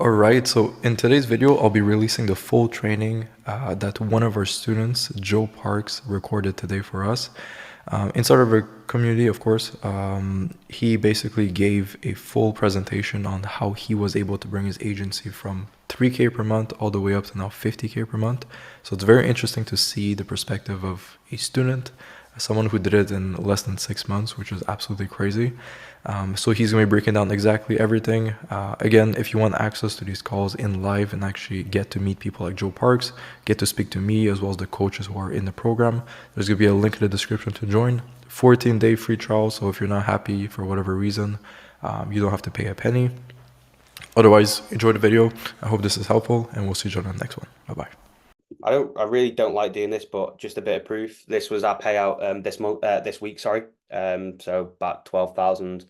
All right, so in today's video, I'll be releasing the full training that one of our students, Joe Parks, recorded today for us. Inside of our community, of course, he basically gave a full presentation on how he was able to bring his agency from 3K per month all the way up to now 50K per month. So it's very interesting to see the perspective of a student, someone who did it in less than 6 months, which is absolutely crazy. So he's going to be breaking down exactly everything. Again, if you want access to these calls in live and actually get to meet people like Joe Parks, get to speak to me as well as the coaches who are in the program, there's going to be a link in the description to join. 14-day free trial, so if you're not happy for whatever reason, you don't have to pay a penny. Otherwise, enjoy the video. I hope this is helpful, and we'll see you on the next one. Bye-bye. I really don't like doing this, but just a bit of proof. This was our payout this week, sorry. So about $12,000.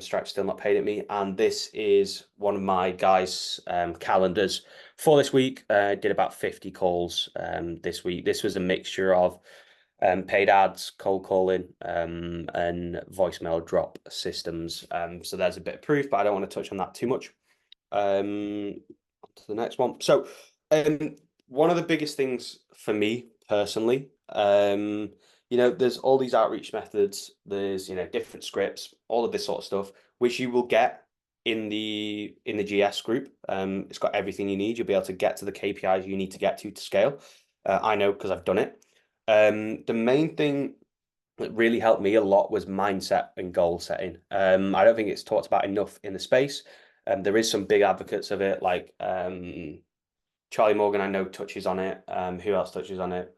Stripe's still not paid at me, and this is one of my guys' calendars for this week. Did about 50 calls this week. This was a mixture of paid ads, cold calling, and voicemail drop systems. So there's a bit of proof, but I don't want to touch on that too much. On to the next one. So one of the biggest things for me personally, there's all these outreach methods, there's different scripts, all of this sort of stuff, which you will get in the GS group. It's got everything you need. You'll be able to get to the KPIs you need to get to scale. I know because I've done it. The main thing that really helped me a lot was mindset and goal setting. I don't think it's talked about enough in the space. There is some big advocates of it, like Charlie Morgan, I know, touches on it. Who else touches on it?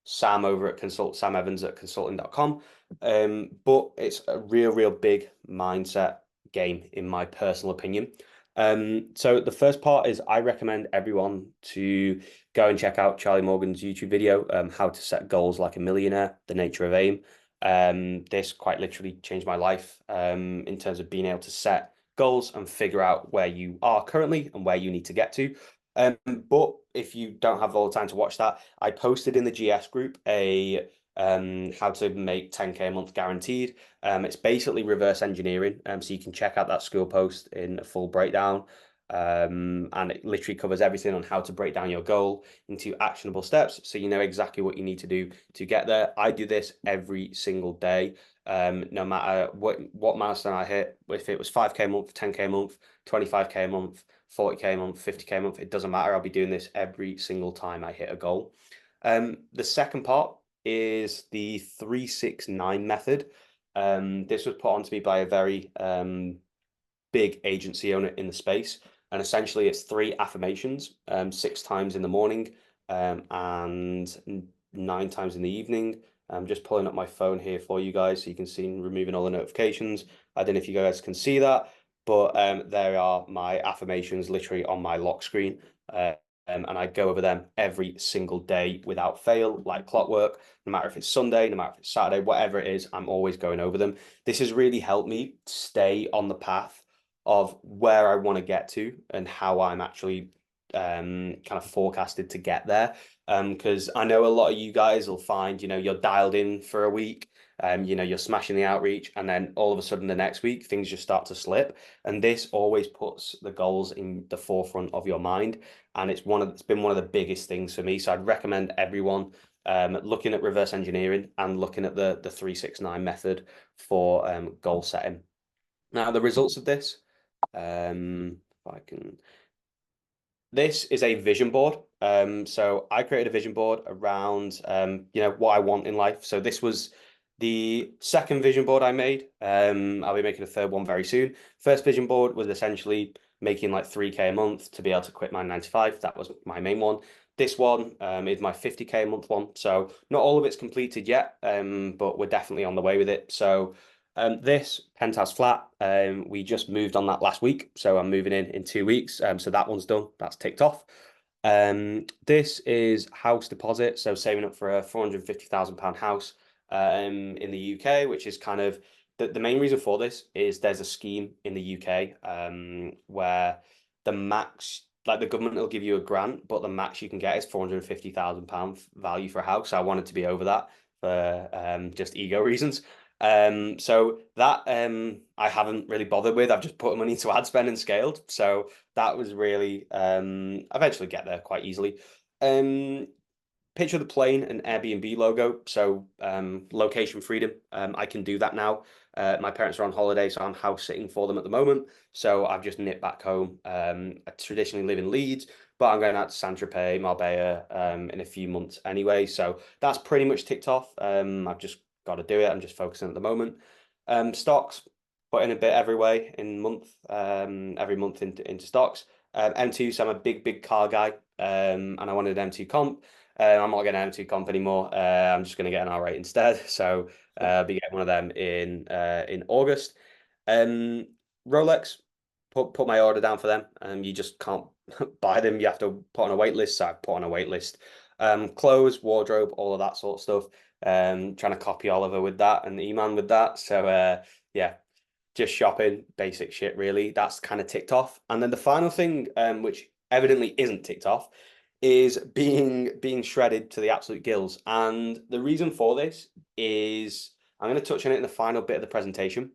Sam over at Sam Evans at consulting.com. But it's a real big mindset game, in my personal opinion. So the first part is I recommend everyone to go and check out Charlie Morgan's YouTube video, How to Set Goals Like a Millionaire, The Nature of Aim. This quite literally changed my life in terms of being able to set goals and figure out where you are currently and where you need to get to. But if you don't have all the time to watch that, I posted in the GS group a how to make 10K a month guaranteed. It's basically reverse engineering. So you can check out that school post in a full breakdown. And it literally covers everything on how to break down your goal into actionable steps, so you know exactly what you need to do to get there. I do this every single day, no matter what milestone I hit. If it was 5K a month, 10K a month, 25K a month, 40K a month, 50K a month, it doesn't matter. I'll be doing this every single time I hit a goal. The second part is the 369 method. This was put on to me by a very big agency owner in the space. And essentially, it's 3 affirmations, 6 times in the morning, and 9 times in the evening. I'm just pulling up my phone here for you guys so you can see removing all the notifications. I don't know if you guys can see that, but there are my affirmations literally on my lock screen. And I go over them every single day without fail, like clockwork. No matter if it's Sunday, no matter if it's Saturday, whatever it is, I'm always going over them. This has really helped me stay on the path of where I want to get to and how I'm actually kind of forecasted to get there. Because I know a lot of you guys will find, you're dialed in for a week, you're smashing the outreach, and then all of a sudden the next week things just start to slip. And this always puts the goals in the forefront of your mind. And it's been one of the biggest things for me. So I'd recommend everyone looking at reverse engineering and looking at the 369 method for goal setting. Now, the results of this, if I can, this is a vision board. So I created a vision board around, what I want in life. So this was the second vision board I made. I'll be making a third one very soon. First vision board was essentially making like 3K a month to be able to quit my 9 to 5. That was my main one. This one is my 50K a month one. So not all of it's completed yet, but we're definitely on the way with it. So this penthouse flat, we just moved on that last week, so I'm moving in 2 weeks. So that one's done. That's ticked off. This is house deposit, so saving up for a £450,000 house in the UK, which is kind of the main reason for this is there's a scheme in the UK where the max, like the government will give you a grant, but the max you can get is £450,000 value for a house. So I wanted to be over that for just ego reasons. So that I haven't really bothered with. I've just put money into ad spend and scaled. So that was really eventually get there quite easily. Um, Picture the plane and Airbnb logo. So location freedom. I can do that now. My parents are on holiday, so I'm house sitting for them at the moment. So I've just nipped back home. I traditionally live in Leeds, but I'm going out to Saint-Tropez, Marbella in a few months anyway. So that's pretty much ticked off. I've just got to do it. I'm just focusing at the moment. Stocks, put in a bit every month into stocks. M2, so I'm a big car guy, and I wanted an M2 comp. I'm not getting an M2 comp anymore. I'm just going to get an R8 instead. So I'll be getting one of them in August. Um, Rolex, put my order down for them. You just can't buy them. You have to put on a wait list. So I put on a wait list. Clothes, wardrobe, all of that sort of stuff. Trying to copy Oliver with that and E-Man with that. So yeah, just shopping, basic shit really. That's kind of ticked off. And then the final thing, which evidently isn't ticked off, is being shredded to the absolute gills. And the reason for this is I'm going to touch on it in the final bit of the presentation.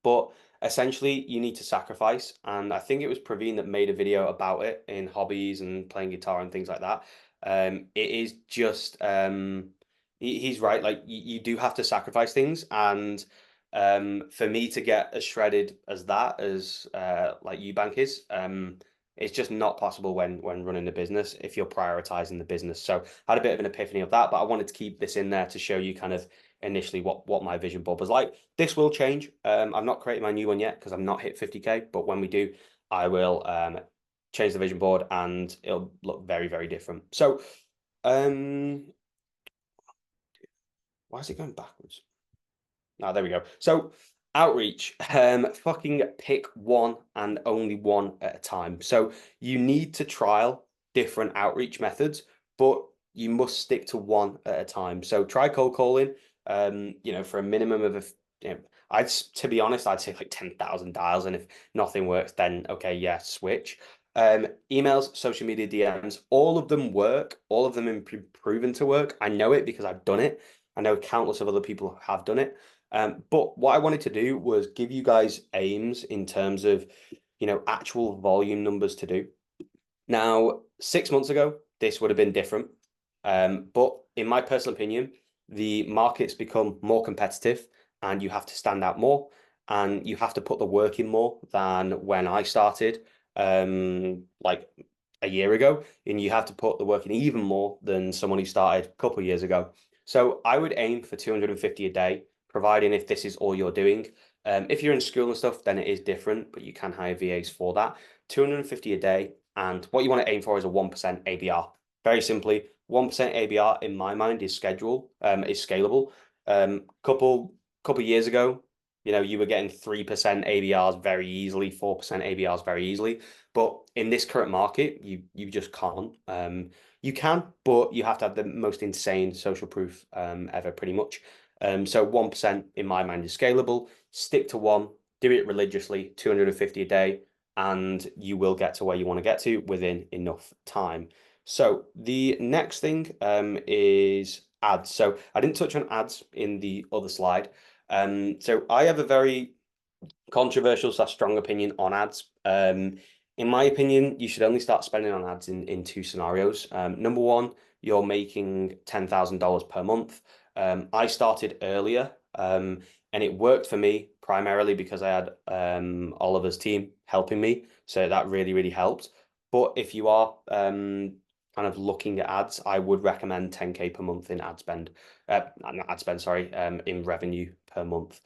But essentially, you need to sacrifice. And I think it was Praveen that made a video about it in hobbies and playing guitar and things like that. It is just he's right. Like you do have to sacrifice things, and for me to get as shredded as that as like Eubank is, it's just not possible when running a business if you're prioritizing the business. So I had a bit of an epiphany of that, but I wanted to keep this in there to show you kind of initially what my vision board was like. This will change. I've not created my new one yet because I've not hit 50K, but when we do, I will change the vision board and it'll look very different. So why is it going backwards? Ah, there we go. So outreach, fucking pick one and only one at a time. So you need to trial different outreach methods, but you must stick to one at a time. So try cold calling, for a minimum of to be honest, I'd say like 10,000 dials. And if nothing works, then okay, yeah, switch. Emails, social media DMs, all of them work. All of them have proven to work. I know it because I've done it. I know countless of other people have done it. But what I wanted to do was give you guys aims in terms of, actual volume numbers to do. Now, 6 months ago, this would have been different. But in my personal opinion, the market's become more competitive and you have to stand out more and you have to put the work in more than when I started, like a year ago. And you have to put the work in even more than someone who started a couple of years ago. So I would aim for 250 a day, providing if this is all you're doing. If you're in school and stuff, then it is different, but you can hire VAs for that. 250 a day. And what you want to aim for is a 1% ABR. Very simply, 1% ABR in my mind is is scalable. Couple years ago, you were getting 3% ABRs very easily, 4% ABRs very easily. But in this current market, you just can't. You can, but you have to have the most insane social proof ever, pretty much. So 1% in my mind is scalable. Stick to one, do it religiously, 250 a day, and you will get to where you want to get to within enough time. So the next thing is ads. So I didn't touch on ads in the other slide. So I have a very controversial / strong opinion on ads. In my opinion, you should only start spending on ads in two scenarios. Number one, you're making $10,000 per month. I started earlier, and it worked for me primarily because I had Oliver's team helping me, so that really helped. But if you are kind of looking at ads, I would recommend 10K per month in ad spend. Not ad spend, sorry, in revenue per month.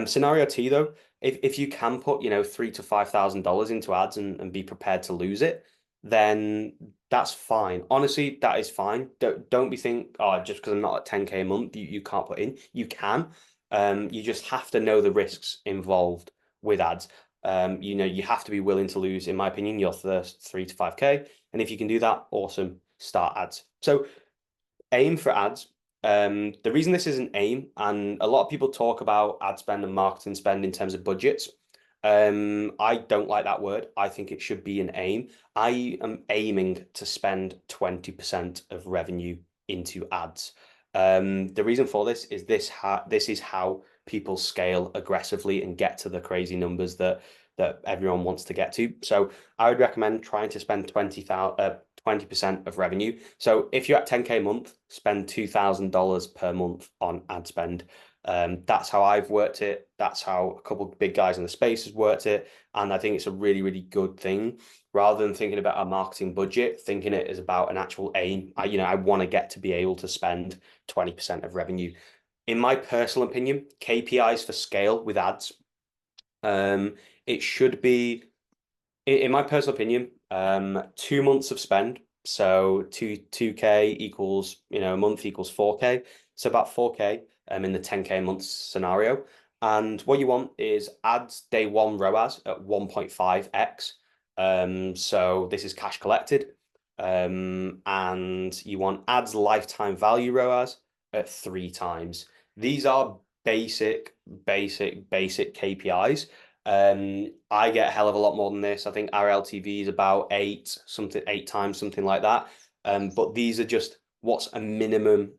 Scenario T though, if you can put, $3,000 to $5,000 into ads and be prepared to lose it, then that's fine. Honestly, that is fine. Don't be think, oh, just because I'm not at 10K a month, you can't put in. You can. You just have to know the risks involved with ads. You have to be willing to lose, in my opinion, your first 3 to 5K. And if you can do that, awesome. Start ads. So aim for ads. The reason this is an aim, and a lot of people talk about ad spend and marketing spend in terms of budgets. I don't like that word. I think it should be an aim. I am aiming to spend 20% of revenue into ads. The reason for this is this is how people scale aggressively and get to the crazy numbers that everyone wants to get to. So I would recommend trying to spend 20% of revenue. So if you're at 10K a month, spend $2,000 per month on ad spend. That's how I've worked it. That's how a couple of big guys in the space has worked it. And I think it's a really, really good thing. Rather than thinking about a marketing budget, thinking it is about an actual aim. I want to get to be able to spend 20% of revenue. In my personal opinion, KPIs for scale with ads, it should be, in my personal opinion, 2 months of spend. So two K equals, a month equals 4K. So about 4K in the 10K a month scenario. And what you want is ads day one ROAS at 1.5x. So this is cash collected. And you want ads lifetime value ROAS at 3 times. These are basic KPIs. I get a hell of a lot more than this. I think our LTV is about 8 times, something like that. But these are just what's a minimum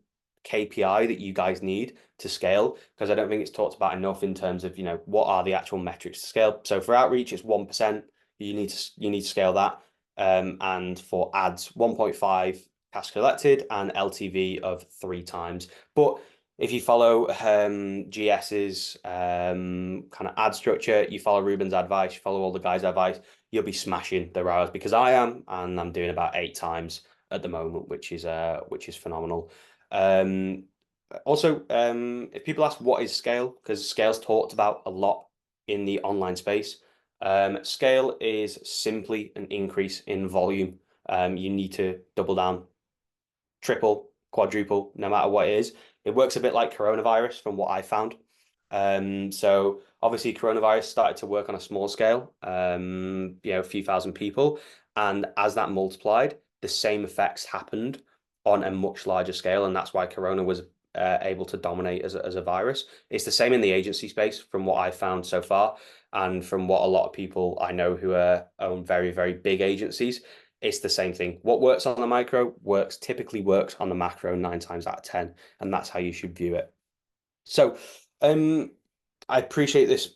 KPI that you guys need to scale, because I don't think it's talked about enough in terms of, what are the actual metrics to scale. So for outreach, it's 1%. You need to scale that. And for ads, 1.5 cash collected and LTV of 3 times. But if you follow GS's kind of ad structure, you follow Ruben's advice, you follow all the guys' advice, you'll be smashing the ROAS, because I am, and I'm doing about 8 times at the moment, which is phenomenal. Also, if people ask what is scale, because scale's talked about a lot in the online space, scale is simply an increase in volume. You need to double down, triple, quadruple, no matter what it is. It works a bit like coronavirus from what I found. So obviously coronavirus started to work on a small scale, a few thousand people. And as that multiplied, the same effects happened on a much larger scale. And that's why Corona was able to dominate as a virus. It's the same in the agency space from what I've found so far. And from what a lot of people I know who own very, very big agencies, it's the same thing. What works on the micro typically works on the macro 9 times out of 10, and that's how you should view it. So, I appreciate this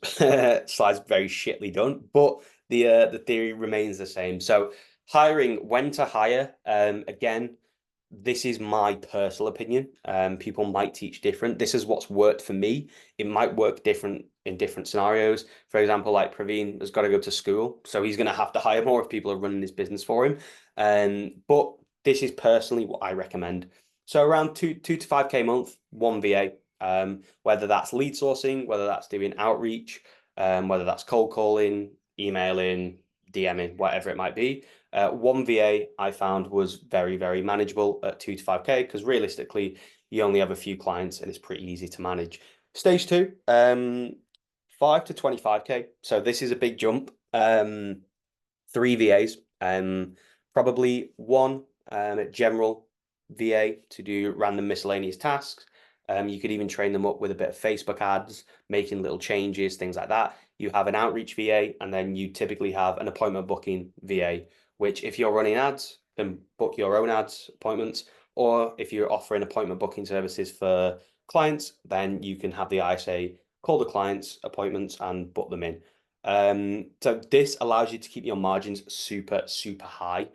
slide's very shitly done, but the theory remains the same. So, hiring, when to hire, again, this is my personal opinion. People might teach different. This is what's worked for me. It might work different in different scenarios. For example, like Praveen has got to go to school, so he's going to have to hire more if people are running his business for him. But this is personally what I recommend. So around 2 to 5K a month, one VA. Whether that's lead sourcing, whether that's doing outreach, whether that's cold calling, emailing, DMing, whatever it might be. One VA I found was very, very manageable at 2 to 5K, because realistically, you only have a few clients and it's pretty easy to manage. Stage two, 5 to 25K. So this is a big jump. 3 VAs, probably one general VA to do random miscellaneous tasks. You could even train them up with a bit of Facebook ads, making little changes, things like that. You have an outreach VA, and then you typically have an appointment booking VA, which if you're running ads, then book your own ads appointments. Or if you're offering appointment booking services for clients, then you can have the ISA call the clients appointments and book them in. So this allows you to keep your margins super, super high,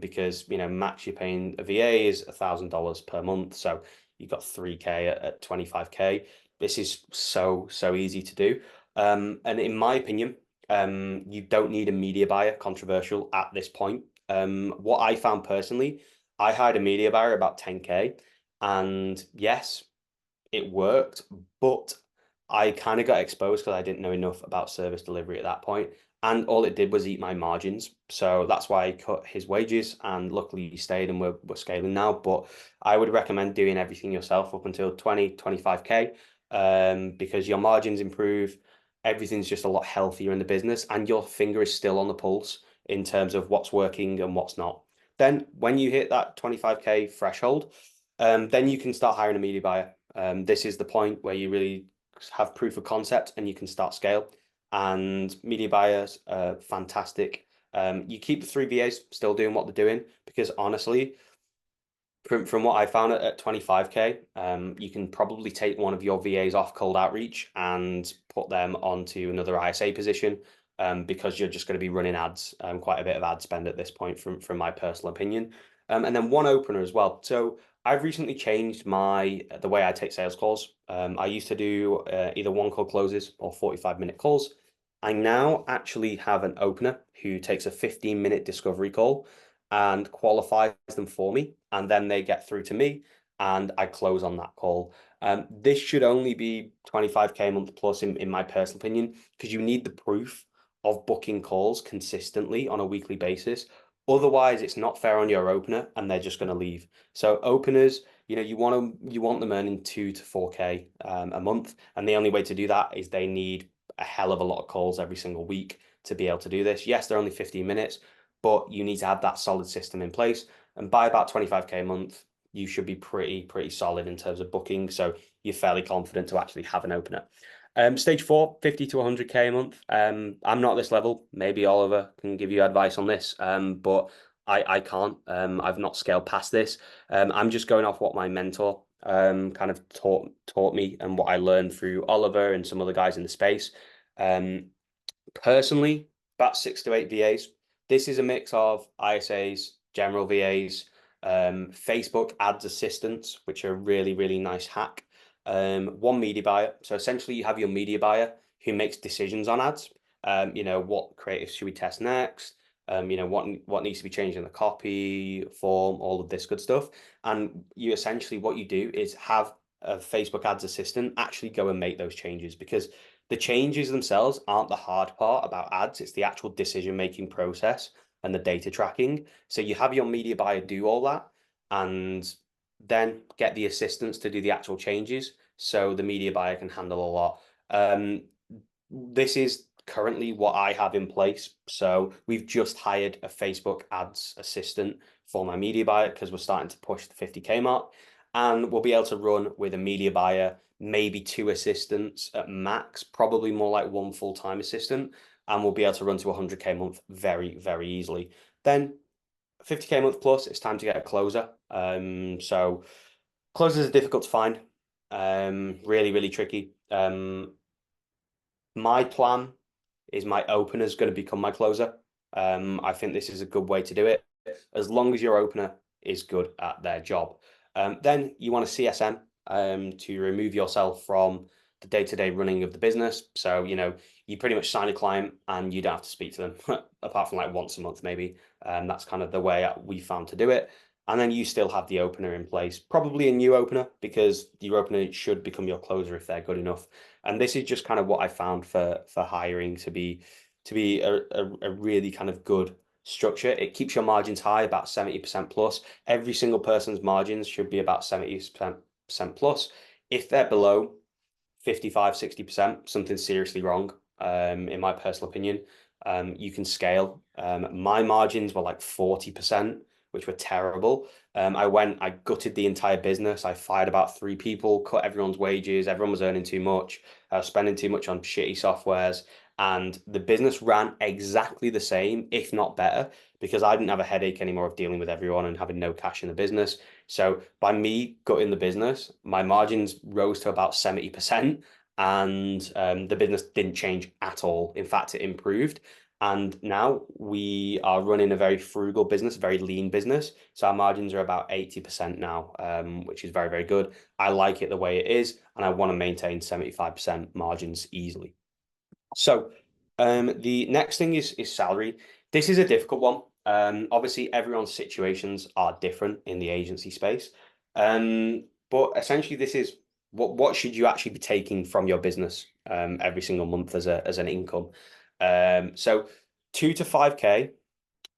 because, max you're paying a VA is $1,000 per month. So you've got 3K at 25K. This is so, so easy to do. And in my opinion, you don't need a media buyer, controversial at this point. What I found personally, I hired a media buyer about 10K, and yes, it worked, but I kind of got exposed because I didn't know enough about service delivery at that point. And all it did was eat my margins. So that's why I cut his wages. And luckily he stayed, and we're scaling now. But I would recommend doing everything yourself up until 25K, because your margins improve. Everything's just a lot healthier in the business, and your finger is still on the pulse in terms of what's working and what's not. Then when you hit that 25K threshold, then you can start hiring a media buyer. This is the point where you really have proof of concept and you can start scale. And media buyers are fantastic. You keep the 3 VAs still doing what they're doing, because honestly, From what I found at 25K, you can probably take one of your VAs off cold outreach and put them onto another ISA position, because you're just going to be running ads, quite a bit of ad spend at this point, from my personal opinion. And then one opener as well. So I've recently changed the way I take sales calls. I used to do either one call closes or 45-minute calls. I now actually have an opener who takes a 15-minute discovery call and qualifies them for me, and then they get through to me, and I close on that call. This should only be 25K a month plus, in my personal opinion, because you need the proof of booking calls consistently on a weekly basis. Otherwise, it's not fair on your opener, and they're just going to leave. So openers, you want them earning 2 to 4K a month, and the only way to do that is they need a hell of a lot of calls every single week to be able to do this. Yes, they're only 15 minutes, but you need to have that solid system in place. And by about 25K a month, you should be pretty solid in terms of booking. So you're fairly confident to actually have an opener. Stage 4, 50 to 100K a month. I'm not at this level. Maybe Oliver can give you advice on this, but I can't. I've not scaled past this. I'm just going off what my mentor kind of taught me, and what I learned through Oliver and some other guys in the space. Um, Personally, about 6 to 8 VAs. This is a mix of ISAs, general VAs, Facebook ads assistants, which are a really nice hack. One media buyer. So essentially, you have your media buyer who makes decisions on ads. What creative should we test next? What needs to be changed in the copy, form, all of this good stuff. And you essentially, what you do is have a Facebook ads assistant actually go and make those changes, because the changes themselves aren't the hard part about ads. It's the actual decision-making process and the data tracking. So you have your media buyer do all that, and then get the assistants to do the actual changes, so the media buyer can handle a lot. This is currently what I have in place. So we've just hired a Facebook ads assistant for my media buyer, because we're starting to push the 50K mark, and we'll be able to run with a media buyer, maybe 2 assistants at max, probably more like one full-time assistant, and we'll be able to run to 100K a month very easily. Then 50K a month plus, it's time to get a closer. So closers are difficult to find, really tricky. My plan is my opener is going to become my closer. I think this is a good way to do it, as long as your opener is good at their job. Then you want a CSM, to remove yourself from the day-to-day running of the business. So, you pretty much sign a client and you don't have to speak to them apart from like once a month, maybe. That's kind of the way we found to do it. And then you still have the opener in place, probably a new opener, because your opener should become your closer if they're good enough. And this is just kind of what I found for hiring to be a really kind of good structure. It keeps your margins high, about 70% plus. Every single person's margins should be about 70% plus. If they're below 55, 60%, something's seriously wrong, in my personal opinion. You can scale. My margins were like 40%, which were terrible. I gutted the entire business. I fired about 3 people, cut everyone's wages. Everyone was earning too much. I was spending too much on shitty softwares. And the business ran exactly the same, if not better, because I didn't have a headache anymore of dealing with everyone and having no cash in the business. So by me gutting the business, my margins rose to about 70%, and the business didn't change at all. In fact, it improved. And now we are running a very frugal business, very lean business. So our margins are about 80% now, which is very good. I like it the way it is, and I want to maintain 75% margins easily. So the next thing is salary. This is a difficult one. Obviously, everyone's situations are different in the agency space. But essentially, this is what should you actually be taking from your business every single month as an income. So 2 to 5K.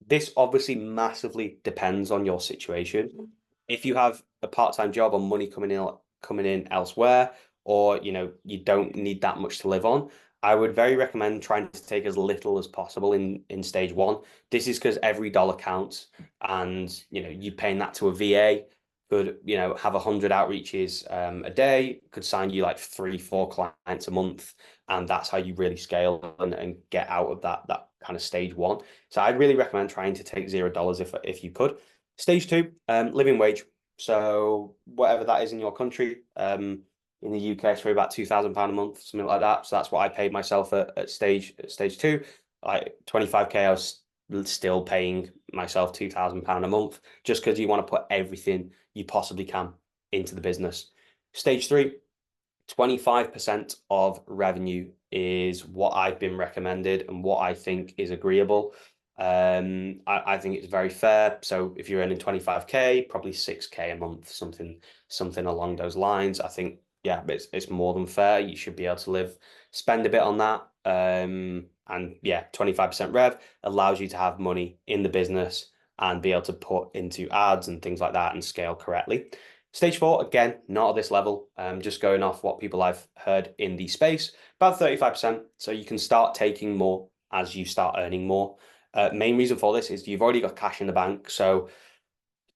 This obviously massively depends on your situation. If you have a part-time job or money coming in elsewhere, or you don't need that much to live on, I would very recommend trying to take as little as possible in stage 1. This is because every dollar counts, and you paying that to a VA could have 100 outreaches a day, could sign you like 3 4 clients a month, and that's how you really scale and get out of that kind of stage 1. So I'd really recommend trying to take $0 if you could. Stage 2, living wage. So whatever that is in your country, in the UK, it's for about £2,000 a month, something like that. So that's what I paid myself at stage two. Like 25K, I was still paying myself £2,000 a month just because you want to put everything you possibly can into the business. Stage three, 25% of revenue is what I've been recommended and what I think is agreeable. I think it's very fair. So if you're earning 25K, probably 6K a month, something along those lines. I think, yeah, it's more than fair. You should be able to spend a bit on that. And yeah, 25% rev allows you to have money in the business and be able to put into ads and things like that and scale correctly. Stage four, again, not at this level, just going off what people I've heard in the space, about 35%. So you can start taking more as you start earning more. Main reason for this is you've already got cash in the bank, so it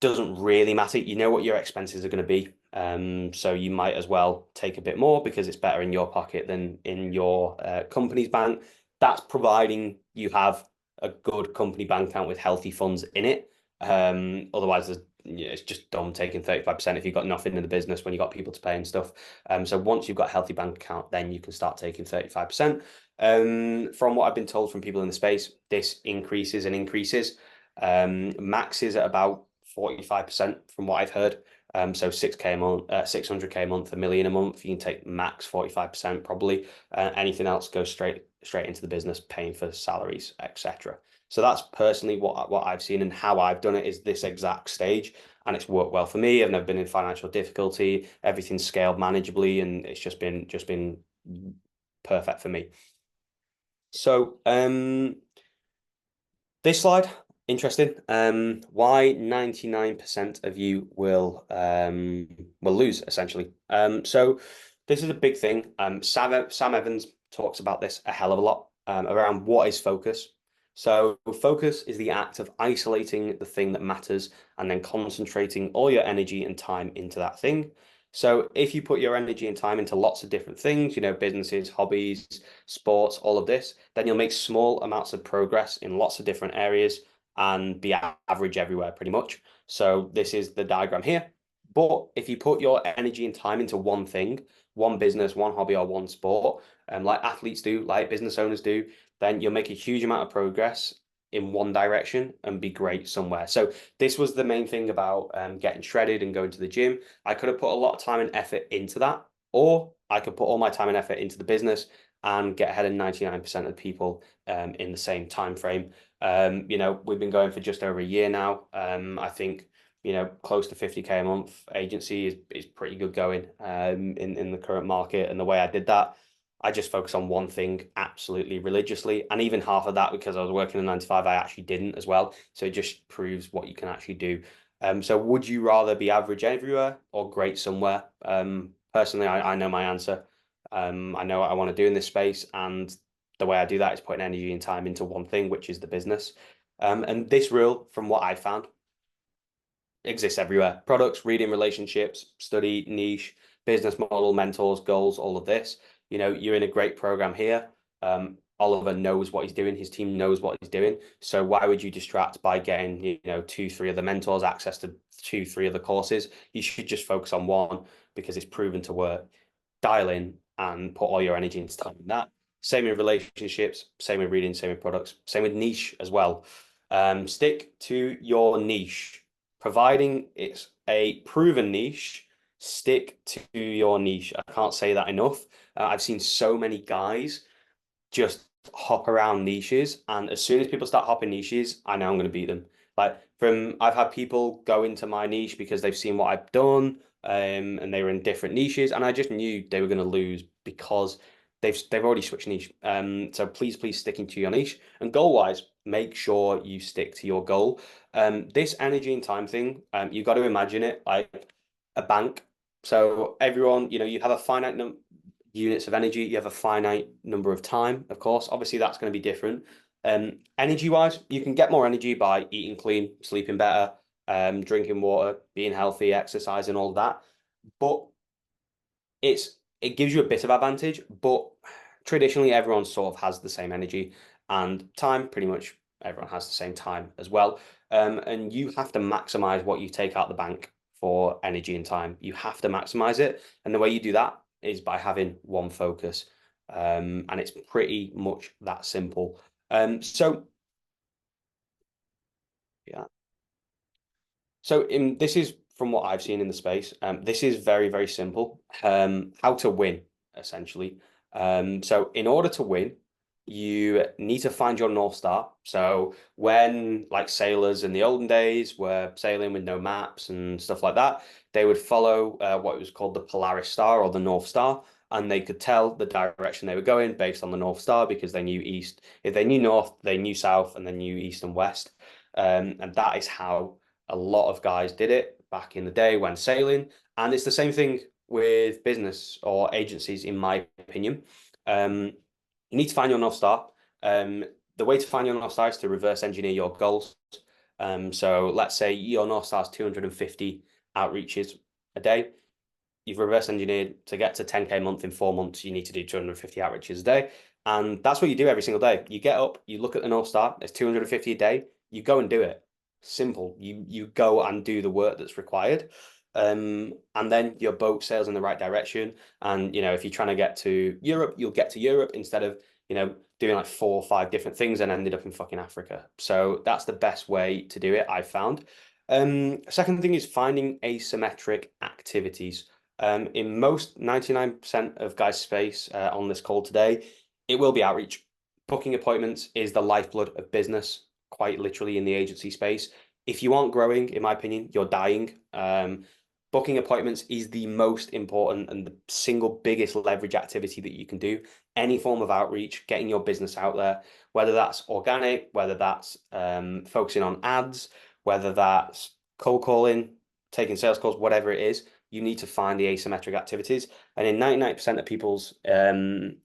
doesn't really matter. You know what your expenses are going to be. So you might as well take a bit more because it's better in your pocket than in your company's bank. That's providing you have a good company bank account with healthy funds in it. Otherwise, it's just dumb taking 35% if you've got nothing in the business when you've got people to pay and stuff. So once you've got a healthy bank account, then you can start taking 35%. From what I've been told from people in the space, this increases and increases. Max is at about 45% from what I've heard. So 6K a month, 600K a month, a million a month. You can take max 45% probably. Anything else goes straight into the business, paying for salaries, etc. So that's personally what I've seen and how I've done it is this exact stage, and it's worked well for me. I've never been in financial difficulty. Everything's scaled manageably, and it's just been perfect for me. So this slide, interesting. Why 99% of you will lose essentially. So this is a big thing. Sam Evans talks about this a hell of a lot around what is focus. So focus is the act of isolating the thing that matters and then concentrating all your energy and time into that thing. So if you put your energy and time into lots of different things, businesses, hobbies, sports, all of this, then you'll make small amounts of progress in lots of different areas and be average everywhere pretty much. So this is the diagram here. But if you put your energy and time into one thing, one business, one hobby, or one sport, like athletes do, like business owners do, then you'll make a huge amount of progress in one direction and be great somewhere. So this was the main thing about getting shredded and going to the gym. I could have put a lot of time and effort into that, or I could put all my time and effort into the business and get ahead of 99% of the people in the same time frame. We've been going for just over a year now. I think close to 50K a month agency is pretty good going in the current market. And the way I did that, I just focus on one thing absolutely religiously. And even half of that, because I was working a 9 to 5, I actually didn't as well. So it just proves what you can actually do. So would you rather be average everywhere or great somewhere? Personally, I know my answer. I know what I want to do in this space, and the way I do that is putting energy and time into one thing, which is the business. And this rule, from what I found, exists everywhere. Products, reading, relationships, study, niche, business model, mentors, goals, all of this. You're in a great program here. Oliver knows what he's doing. His team knows what he's doing. So why would you distract by getting, 2, 3 of the mentors, access to 2, 3 of the courses? You should just focus on one because it's proven to work. Dial in and put all your energy into time in that. Same with relationships, same with reading, same with products, same with niche as well. Stick to your niche, providing it's a proven niche. Stick to your niche. I can't say that enough. I've seen so many guys just hop around niches, and as soon as people start hopping niches, I know I'm going to beat them. I've had people go into my niche because they've seen what I've done, and they were in different niches, and I just knew they were going to lose because they've already switched niche. So please sticking to your niche, and goal wise, make sure you stick to your goal. This energy and time thing, you've got to imagine it like a bank. So everyone, you have a finite units of energy, you have a finite number of time, of course. Obviously, that's going to be different. Energy wise, you can get more energy by eating clean, sleeping better, drinking water, being healthy, exercising, all of that. But it gives you a bit of advantage, but traditionally everyone sort of has the same energy and time, pretty much everyone has the same time as well. And you have to maximize what you take out the bank for energy and time. You have to maximize it. And the way you do that is by having one focus. And it's pretty much that simple. So yeah. So this is from what I've seen in the space. This is very, very simple. How to win, essentially. So in order to win, you need to find your North Star. So when like sailors in the olden days were sailing with no maps and stuff like that, they would follow what was called the Polaris Star or the North Star, and they could tell the direction they were going based on the North Star because they knew east. If they knew north, they knew south, and they knew east and west. And that is how a lot of guys did it back in the day when sailing. And it's the same thing with business or agencies, in my opinion. You need to find your North Star. The way to find your North Star is to reverse engineer your goals. So let's say your North Star is 250 outreaches a day. You've reverse engineered to get to 10K a month in 4 months. You need to do 250 outreaches a day. And that's what you do every single day. You get up, you look at the North Star, it's 250 a day, you go and do it. Simple. You go and do the work that's required. And then your boat sails in the right direction. And if you're trying to get to Europe, you'll get to Europe instead of, doing like 4 or 5 different things and ended up in fucking Africa. So that's the best way to do it, I've found. Second thing is finding asymmetric activities. In most 99% of guys' space on this call today, it will be outreach. Booking appointments is the lifeblood of business, quite literally in the agency space. If you aren't growing, in my opinion, you're dying. Booking appointments is the most important and the single biggest leverage activity that you can do. Any form of outreach, getting your business out there, whether that's organic, whether that's focusing on ads, whether that's cold calling, taking sales calls, whatever it is, you need to find the asymmetric activities. And in 99% of people's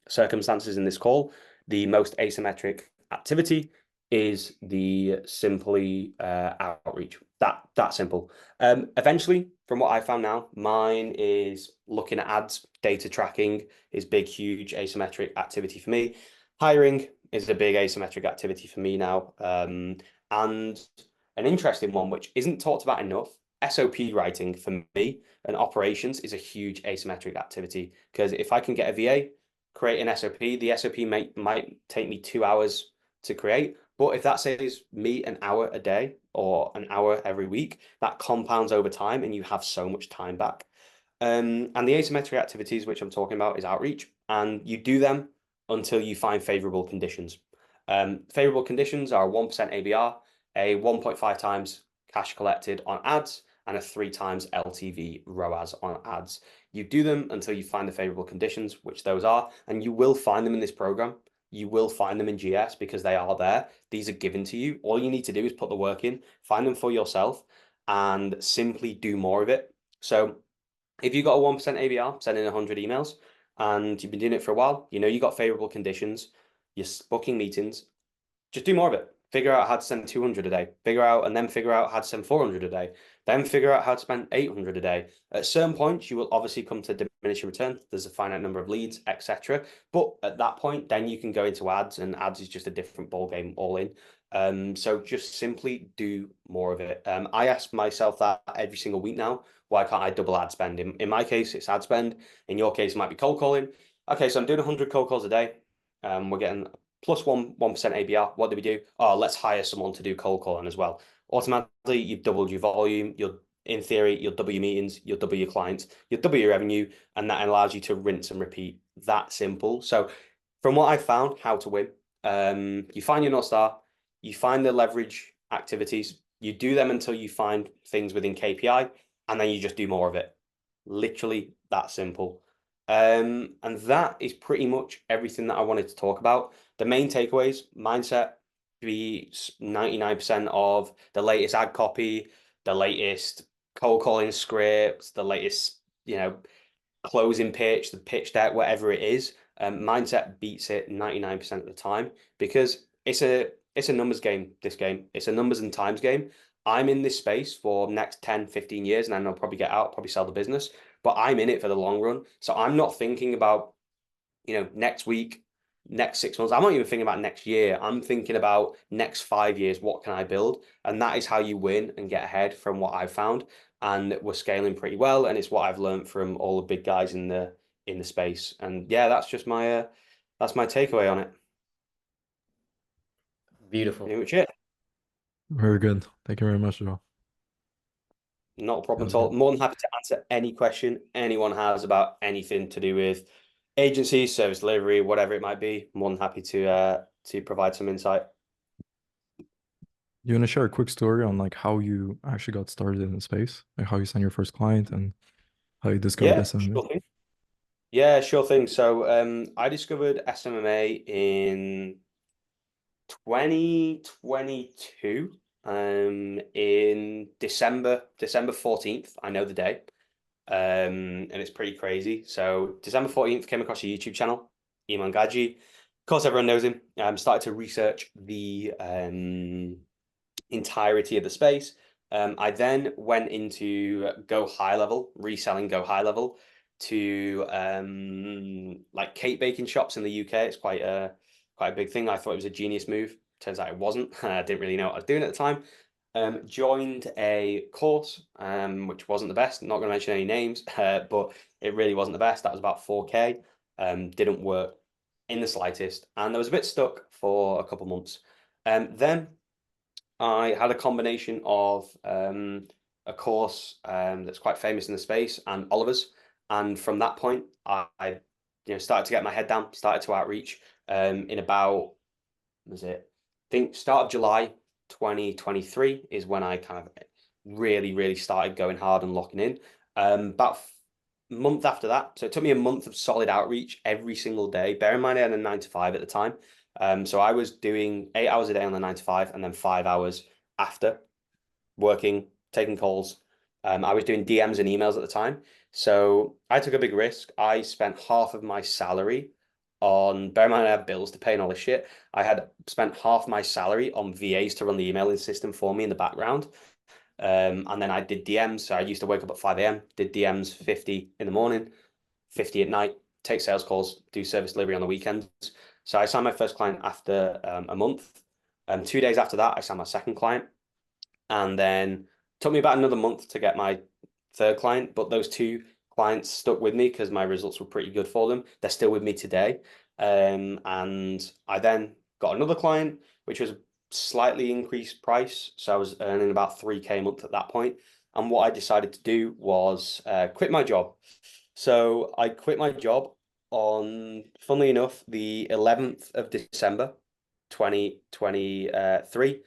circumstances in this call, the most asymmetric activity is the simply outreach. That simple. Eventually, from what I found now, mine is looking at ads, data tracking is big, huge asymmetric activity for me. Hiring is a big asymmetric activity for me now. And an interesting one, which isn't talked about enough, SOP writing for me and operations is a huge asymmetric activity because if I can get a VA, create an SOP, the SOP might take me 2 hours to create. But if that saves me an hour a day or an hour every week, that compounds over time and you have so much time back. And the asymmetric activities, which I'm talking about, is outreach. And you do them until you find favorable conditions. Favorable conditions are a 1% ABR, a 1.5 times cash collected on ads, and a 3 times LTV ROAS on ads. You do them until you find the favorable conditions, which those are, and you will find them in this program. You will find them in GS because they are there. These are given to you. All you need to do is put the work in, find them for yourself, and simply do more of it. So if you got a 1% ABR, send in 100 emails, and you've been doing it for a while, you got favorable conditions, you're booking meetings, just do more of it. Figure out how to send 200 a day. Figure out how to send 400 a day. Then figure out how to spend 800 a day. At certain points, you will obviously come to diminishing return. There's a finite number of leads, etc. But at that point, then you can go into ads, and ads is just a different ball game all in. So just simply do more of it. I ask myself that every single week now. Why can't I double ad spend? In my case, it's ad spend. In your case, it might be cold calling. Okay, so I'm doing 100 cold calls a day. We're getting plus 1% ABR. What do we do? Oh, let's hire someone to do cold calling as well. Automatically, you've doubled your volume. In theory, you'll double your meetings, you'll double your clients, you'll double your revenue, and that allows you to rinse and repeat. That simple. So, from what I found, how to win, you find your North Star, you find the leverage activities, you do them until you find things within KPI, and then you just do more of it. Literally that simple. And that is pretty much everything that I wanted to talk about. The main takeaways, mindset, be 99% of the latest ad copy, the latest cold calling scripts, the latest, closing pitch, the pitch deck, whatever it is. Mindset beats it 99% of the time because it's a numbers game, this game. It's a numbers and times game. I'm in this space for next 10, 15 years, and then I'll probably get out, probably sell the business, but I'm in it for the long run. So I'm not thinking about, next week, next 6 months. I'm not even thinking about next year. I'm thinking about next 5 years. What can I build? And that is how you win and get ahead from what I've found. And we're scaling pretty well. And it's what I've learned from all the big guys in the space. And yeah, that's my takeaway on it. Beautiful. Pretty much it. Very good. Thank you very much, Joe. Not a That problem was at all. good. More than happy to answer any question anyone has about anything to do with agency, service delivery, whatever it might be. More than happy to provide some insight. You want to share a quick story on like how you actually got started in the space, like how you signed your first client and how you discovered Yeah, SMA? sure thing. Yeah, sure thing. So I discovered SMMA in 2022, in December 14th. I know the day. And it's pretty crazy. So December 14th came across a YouTube channel, Iman Gaji. Of course, everyone knows him. Started to research the entirety of the space. I then went into Go High Level, reselling Go High Level to like cake baking shops in the UK. It's quite a big thing. I thought it was a genius move. Turns out it wasn't. I didn't really know what I was doing at the time. Joined a course, which wasn't the best. Not going to mention any names, but it really wasn't the best. That was about 4K. Didn't work in the slightest, and I was a bit stuck for a couple months. Then I had a combination of a course that's quite famous in the space and Oliver's, and from that point, I started to get my head down, started to outreach. In about was it? I think start of July 2023 is when I kind of really started going hard and locking in. About month after that, so it took me a month of solid outreach every single day. Bear in mind, I had a 9 to 5 at the time. So I was doing 8 hours a day on the 9 to 5 and then 5 hours after working, taking calls. I was doing DMs and emails at the time. So I took a big risk. I spent half of my salary on, bear in mind, I had bills to pay and all this shit. I had spent half my salary on VAs to run the emailing system for me in the background. And then I did DMs. So I used to wake up at 5 a.m., did DMs 50 in the morning, 50 at night, take sales calls, do service delivery on the weekends. So I signed my first client after a month. 2 days after that, I signed my second client. And then took me about another month to get my third client, but those two clients stuck with me because my results were pretty good for them. They're still with me today. And I then got another client, which was slightly increased price. So I was earning about 3K a month at that point. And what I decided to do was quit my job. So I quit my job on, funnily enough, the 11th of December, 2023,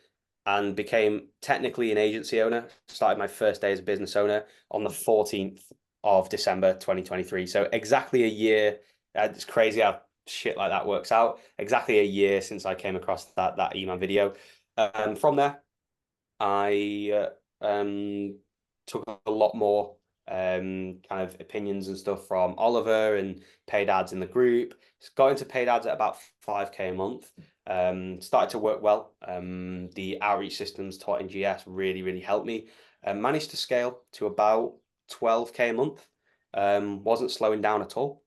and became technically an agency owner. Started my first day as a business owner on the 14th of December 2023. So exactly a year. It's crazy how shit like that works out. Exactly a year since I came across that email video. From there, I took a lot more kind of opinions and stuff from Oliver and paid ads in the group. Got into paid ads at about 5K a month. Started to work well. The outreach systems taught in GS really helped me. Managed to scale to about 12K a month. Wasn't slowing down at all.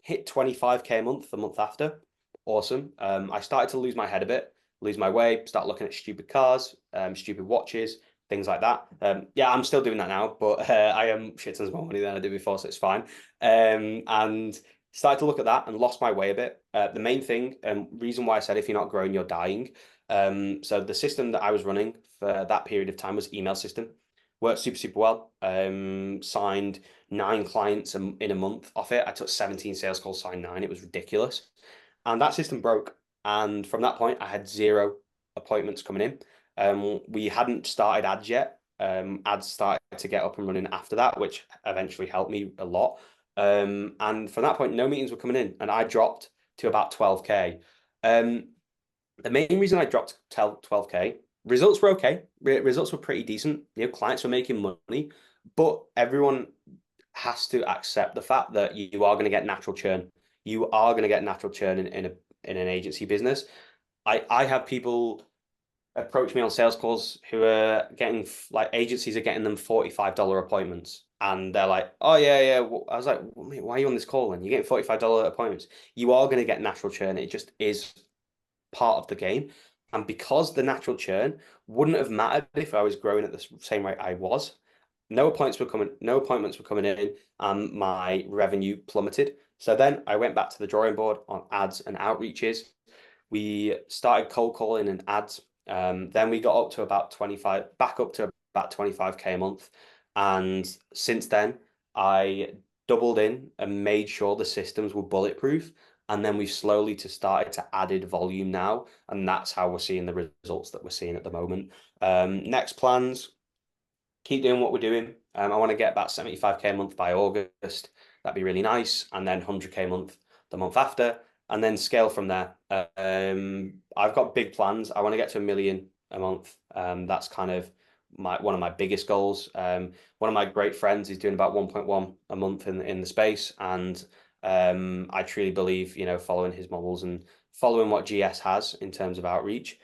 Hit 25K a month the month after. Awesome. I started to lose my head a bit, lose my way, start looking at stupid cars, stupid watches, things like that. Yeah, I'm still doing that now, but I am shit tons more money than I did before, so it's fine. And started to look at that and lost my way a bit. The main thing and reason why I said if you're not growing, you're dying. So the system that I was running for that period of time was email system. Worked super well. Signed 9 clients in a month off it. I took 17 sales calls, signed 9. It was ridiculous. And that system broke. And from that point, I had 0 appointments coming in. We hadn't started ads yet. Ads started to get up and running after that, which eventually helped me a lot. And from that point, no meetings were coming in, and I dropped to about 12K. The main reason I dropped 12K, results were okay. Results were pretty decent. Clients were making money, but everyone has to accept the fact that you are going to get natural churn. You are going to get natural churn in an agency business. I have people approach me on sales calls who are getting, like, agencies are getting them $45 appointments. And they're like, oh yeah, yeah. I was like, well, mate, why are you on this call? And you're getting $45 appointments. You are going to get natural churn. It just is part of the game. And because the natural churn wouldn't have mattered if I was growing at the same rate I was, no appointments were coming in, and my revenue plummeted. So then I went back to the drawing board on ads and outreaches. We started cold calling and ads. Then we got up to about 25, back up to about 25K a month. And since then, I doubled in and made sure the systems were bulletproof. And then we've slowly to started to added volume now. And that's how we're seeing the results that we're seeing at the moment. Next plans, keep doing what we're doing. I want to get about 75K a month by August. That'd be really nice. And then 100K a month the month after, and then scale from there. I've got big plans. I want to get to 1 million a month. That's kind of one of my biggest goals. One of my great friends is doing about 1.1 a month in the space, and I truly believe, following his models and following what GS has in terms of outreach,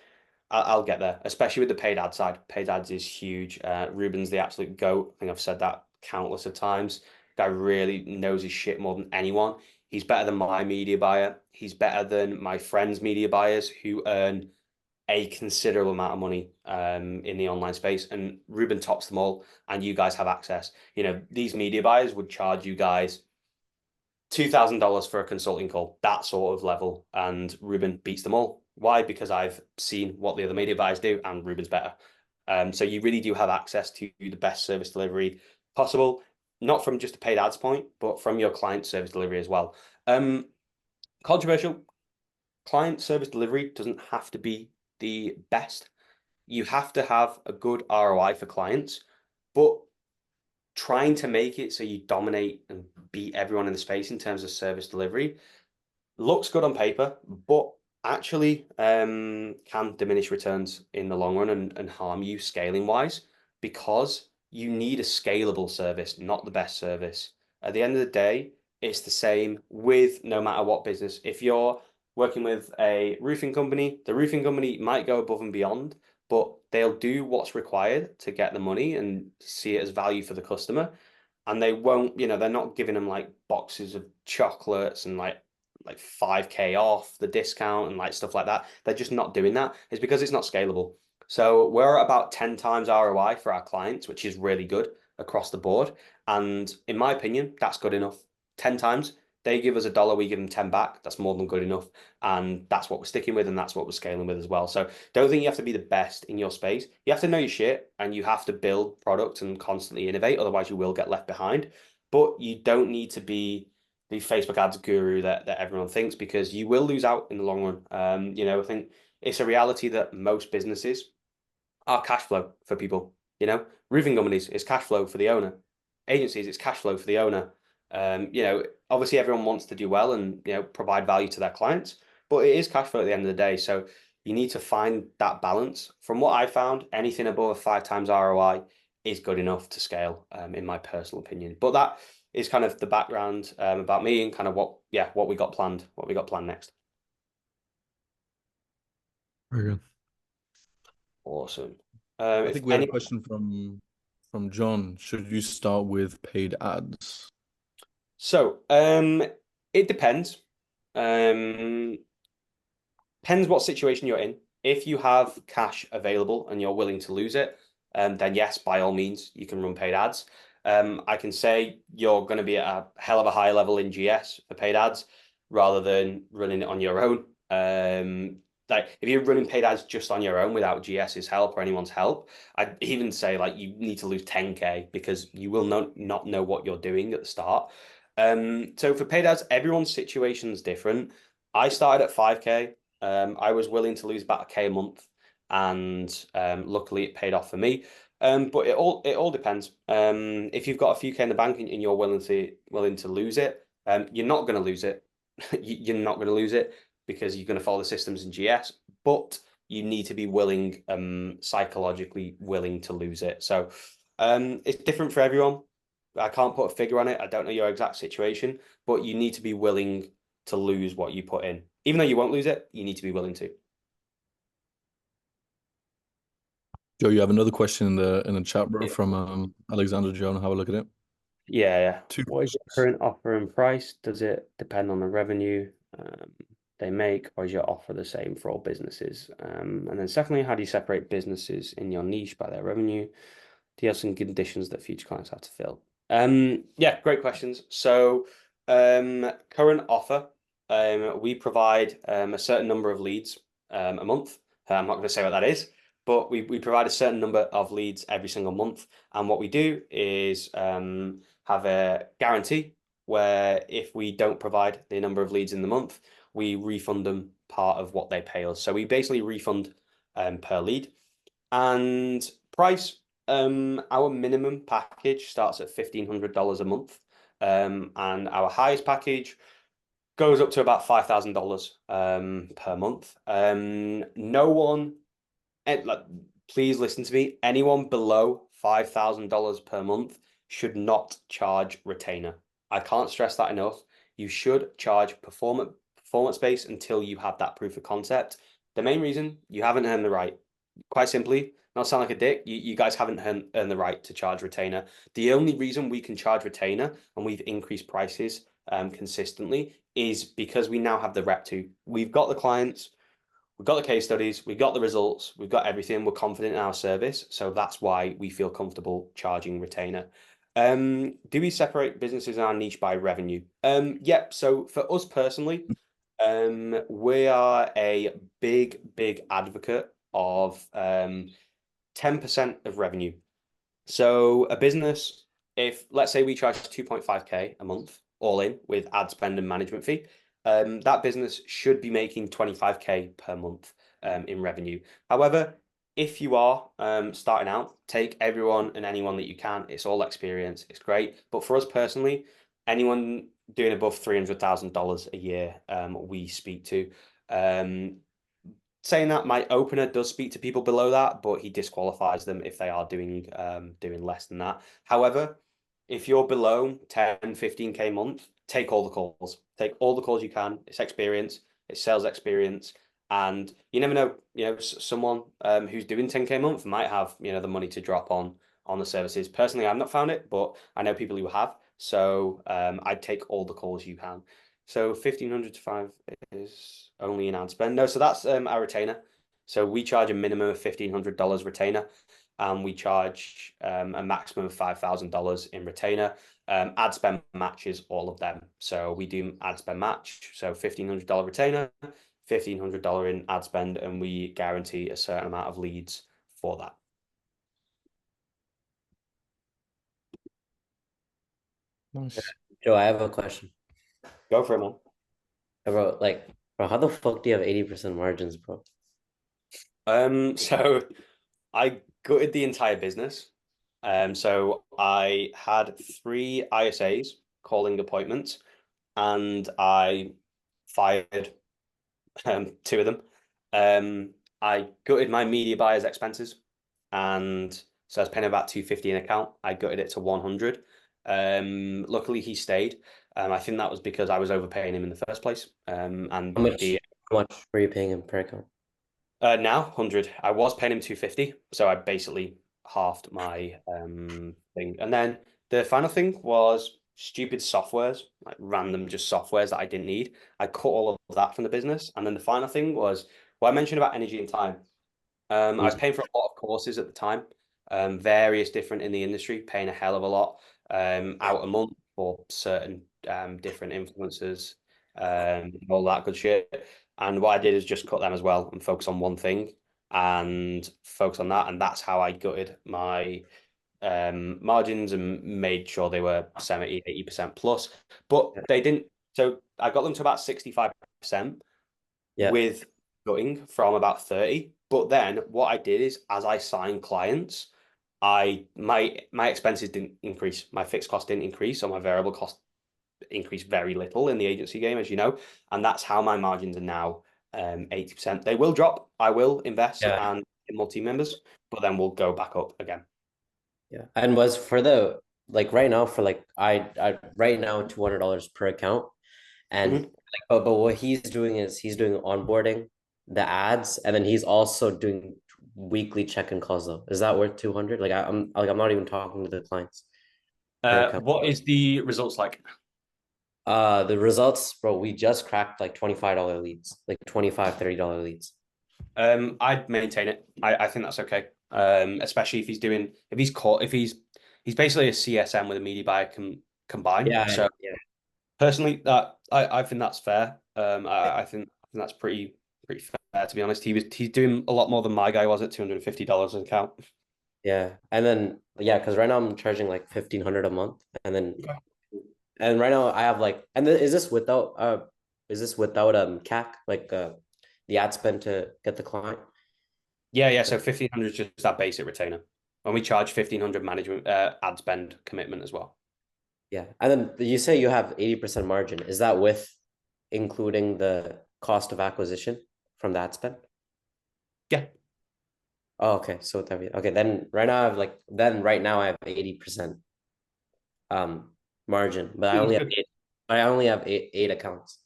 I'll get there, especially with the paid ad side. Paid ads is huge. Ruben's the absolute goat. I think I've said that countless of times. Guy really knows his shit more than anyone. He's better than my media buyer. He's better than my friends' media buyers who earn a considerable amount of money in the online space. And Ruben tops them all, and you guys have access. These media buyers would charge you guys $2,000 for a consulting call, that sort of level, and Ruben beats them all. Why? Because I've seen what the other media buyers do, and Ruben's better. So you really do have access to the best service delivery possible, not from just a paid ads point, but from your client service delivery as well. Controversial, client service delivery doesn't have to be the best. You have to have a good ROI for clients, but trying to make it so you dominate and beat everyone in the space in terms of service delivery looks good on paper, but actually can diminish returns in the long run and harm you scaling wise, because you need a scalable service, not the best service. At the end of the day, it's the same with no matter what business. If you're working with a roofing company, the roofing company might go above and beyond, but they'll do what's required to get the money and see it as value for the customer. And they won't, they're not giving them like boxes of chocolates and like 5K off the discount and like stuff like that. They're just not doing that. It's because it's not scalable. So we're at about 10 times ROI for our clients, which is really good across the board. And in my opinion, that's good enough. 10 times. They give us $1, we give them 10 back. That's more than good enough. And that's what we're sticking with, and that's what we're scaling with as well. So don't think you have to be the best in your space. You have to know your shit, and you have to build products and constantly innovate. Otherwise, you will get left behind. But you don't need to be the Facebook ads guru that everyone thinks, because you will lose out in the long run. I think it's a reality that most businesses are cash flow for people. Roofing companies is cash flow for the owner. Agencies, it's cash flow for the owner. Obviously everyone wants to do well and provide value to their clients, but it is cash flow at the end of the day. So you need to find that balance. From what I found, anything above a 5 times ROI is good enough to scale, in my personal opinion. But that is kind of the background about me and kind of what we got planned, next. Very good. Awesome. I If think we had a any, question from John. Should you start with paid ads? so it depends. Um, Depends what situation you're in. If you have cash available and you're willing to lose it, then yes, by all means, you can run paid ads. I can say you're going to be at a hell of a high level in GS for paid ads rather than running it on your own. Like if you're running paid ads just on your own without GS's help or anyone's help, I'd even say like you need to lose 10K because you will not know what you're doing at the start. So for paid ads, everyone's situation is different. I started at 5K. I was willing to lose about a K a month, and luckily it paid off for me. But it all depends. If you've got a few K in the bank and you're willing to lose it, you're not going to lose it. You're not going to lose it because you're going to follow the systems in GS. But you need to be willing, psychologically willing to lose it. So it's different for everyone. I can't put a figure on it. I don't know your exact situation, but you need to be willing to lose what you put in. Even though you won't lose it, you need to be willing to. Joe, you have another question in the chat, bro, Yeah. from Alexander Joan. Have a look at it. Yeah, yeah. Two What is your questions. current offer and price? Does it depend on the revenue they make, or is your offer the same for all businesses? And then secondly, how do you separate businesses in your niche by their revenue? Do you have some conditions that future clients have to fill? Yeah, great questions. So, current offer, we provide a certain number of leads a month. I'm not going to say what that is, but we provide a certain number of leads every single month. And what we do is have a guarantee where if we don't provide the number of leads in the month, we refund them part of what they pay us. So we basically refund per lead. And price, our minimum package starts at $1,500 a month. And our highest package goes up to about $5,000 per month. No one, like, please listen to me. Anyone below $5,000 per month should not charge retainer. I can't stress that enough. You should charge performance based until you have that proof of concept. The main reason you haven't earned the right, quite simply, not sound like a dick, you guys haven't earned the right to charge retainer. The only reason we can charge retainer and we've increased prices consistently is because we now have the rep to. We've got the clients, we've got the case studies, we've got the results, we've got everything. We're confident in our service, so that's why we feel comfortable charging retainer. Do we separate businesses in our niche by revenue? Yep. So for us personally, we are a big advocate of 10% of revenue. So a business, if let's say we charge 2.5K a month, all in with ad spend and management fee, that business should be making 25K per month in revenue. However, if you are starting out, take everyone and anyone that you can. It's all experience. It's great. But for us personally, anyone doing above $300,000 a year, we speak to. Um, Saying that, my opener does speak to people below that, but he disqualifies them if they are doing less than that. However, if you're below 10, 15K a month, take all the calls. Take all the calls you can. It's experience, it's sales experience. And you never know, someone who's doing 10K a month might have, the money to drop on the services. Personally, I've not found it, but I know people who have. So I'd take all the calls you can. So 1,500 to 5 is only an ad spend. No, so that's our retainer. So we charge a minimum of $1,500 retainer, and we charge a maximum of $5,000 in retainer. Ad spend matches all of them. So we do ad spend match. So $1,500 retainer, $1,500 in ad spend, and we guarantee a certain amount of leads for that. Nice. Joe, I have a question. Go for it, man. Bro, bro, how the fuck do you have 80% margins, bro? So I gutted the entire business. So I had 3 ISAs calling appointments, and I fired 2 of them. I gutted my media buyer's expenses, and so I was paying about 250 an account. I gutted it to 100. Luckily he stayed. I think that was because I was overpaying him in the first place. And How much, the how much were you paying him per account? Now 100. I was paying him 250, so I basically halved my thing. And then the final thing was stupid softwares, like random just softwares that I didn't need. I cut all of that from the business. And then the final thing was, well, I mentioned about energy and time. I was paying for a lot of courses at the time, various different in the industry, paying a hell of a lot, out a month for certain different influencers, all that good shit. And what I did is just cut them as well and focus on one thing and focus on that. And that's how I gutted my margins and made sure they were 70, 80% plus. But Yeah. they didn't. So I got them to about 65% Yeah. with gutting from about 30. But then what I did is as I signed clients, my expenses didn't increase. My fixed cost didn't increase, so my variable cost increased very little in the agency game, as you know. And that's how my margins are now 80%. They will drop. I will invest Yeah. and get more team members, but then we'll go back up again. Yeah. And was for the right now for I right now $200 per account. And Mhm. but what he's doing is he's doing onboarding, the ads, and then he's also doing weekly check-in calls though. Is that worth 200? I'm not even talking to the clients. per account. What is the results like? The results, bro, we just cracked like $25 leads, like $25-$30 leads. I'd maintain it. I think that's okay. Especially if he's basically a CSM with a media buyer combined. Yeah, So yeah, personally, that I think that's fair. yeah, I think that's pretty fair, to be honest. He's doing a lot more than my guy was at $250 an account. yeah. And then yeah, because right now I'm charging like 1,500 a month, and then and right now I have like, and then is this without CAC, like the ad spend to get the client? Yeah. So 1,500 is just that basic retainer, and we charge 1,500 management ad spend commitment as well. Yeah, and then you say you have 80% margin. Is that with including the cost of acquisition from the ad spend? Yeah. Oh, okay. So with every, okay, then right now I have 80% margin, but I only have eight accounts.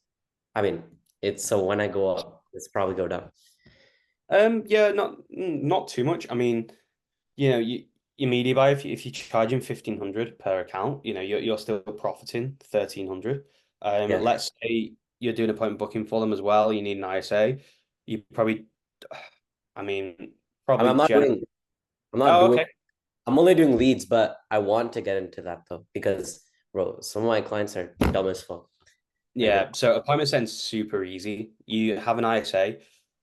I mean, it's so when I go up, it's probably go down. Yeah, not too much. I mean, your media buy if you charge him 1,500 per account, you're still profiting 1,300. Yeah. Let's say you're doing appointment booking for them as well. You need an ISA. You probably, I mean, I'm probably not generally. doing, I'm not Oh, doing, okay. I'm only doing leads, but I want to get into that though, because bro, some of my clients are dumb as fuck. Like, Yeah, so appointment setting's super easy. You have an ISA.